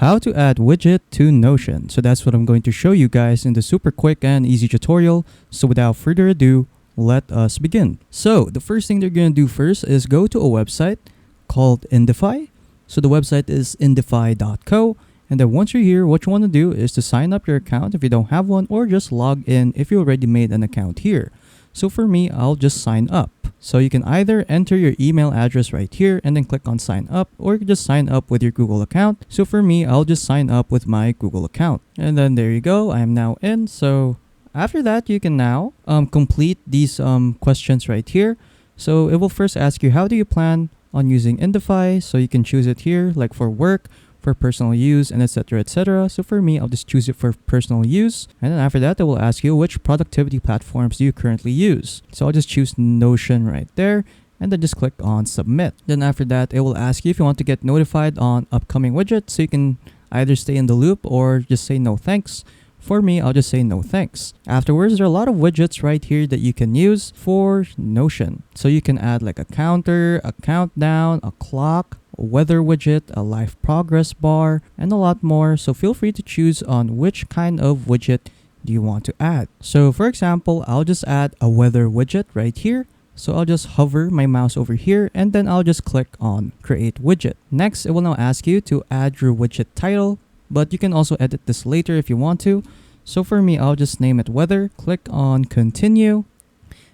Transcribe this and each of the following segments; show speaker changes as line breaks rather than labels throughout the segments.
How to add widget to Notion. So that's what I'm going to show you guys in the super quick and easy tutorial. So without further ado, let us begin. So the first thing they're going to do first is go to a website called Indify. So the website is indify.co. And then once you're here, what you want to do is to sign up your account if you don't have one, or just log in if you already made an account here. So for me, I'll just sign up. So you can either enter your email address right here and then click on sign up, or you can just sign up with your Google account. So for me, I'll just sign up with my Google account. And then there you go, I am now in. So after that, you can now complete these questions right here. So it will first ask you, how do you plan on using Indify? So you can choose it here, like for work, for personal use, and etc, etc. So for me, I'll just choose it for personal use. And then after that, it will ask you which productivity platforms do you currently use. So I'll just choose Notion right there, and then just click on submit. Then after that, it will ask you if you want to get notified on upcoming widgets. So you can either stay in the loop or just say no thanks. For me, I'll just say no thanks. Afterwards, there are a lot of widgets right here that you can use for Notion. So you can add like a counter, a countdown, a clock, a weather widget, a life progress bar, and a lot more. So feel free to choose on which kind of widget do you want to add. So for example, I'll just add a weather widget right here. So I'll just hover my mouse over here, and then I'll just click on create widget. Next, it will now ask you to add your widget title, but you can also edit this later if you want to. So for me, I'll just name it weather, click on continue,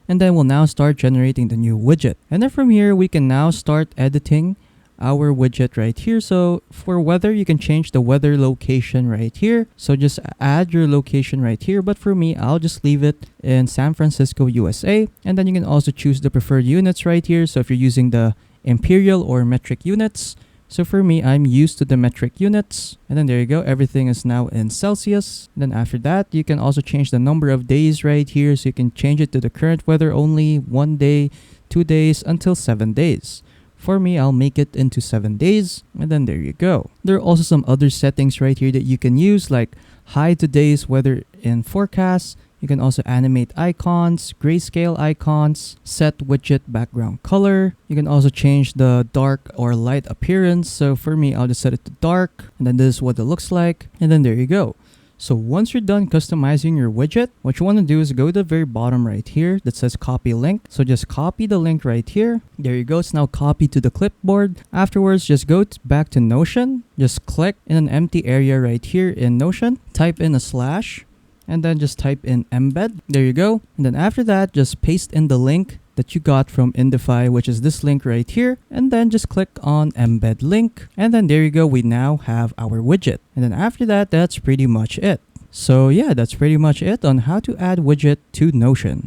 and then we'll now start generating the new widget. And then from here, we can now start editing our widget right here. So for weather, you can change the weather location right here. So just add your location right here. But for me, I'll just leave it in San Francisco, USA. And then you can also choose the preferred units right here. So if you're using the imperial or metric units, so for me, I'm used to the metric units. And then there you go. Everything is now in Celsius. And then after that, you can also change the number of days right here. So you can change it to the current weather only, 1 day, 2 days, until 7 days. For me, I'll make it into 7 days. And then there you go. There are also some other settings right here that you can use, like hide today's weather in forecast. You can also animate icons, grayscale icons, set widget background color. You can also change the dark or light appearance. So for me, I'll just set it to dark, and then this is what it looks like. And then there you go. So once you're done customizing your widget, what you want to do is go to the very bottom right here that says copy link. So just copy the link right here. There you go. It's now copied to the clipboard. Afterwards, just go back to Notion. Just click in an empty area right here in Notion. Type in a slash, and then just type in embed. There you go. And then after that, just paste in the link that you got from Indify, which is this link right here. And then just click on embed link. And then there you go. We now have our widget. And then after that, that's pretty much it. So yeah, that's pretty much it on how to add widget to Notion.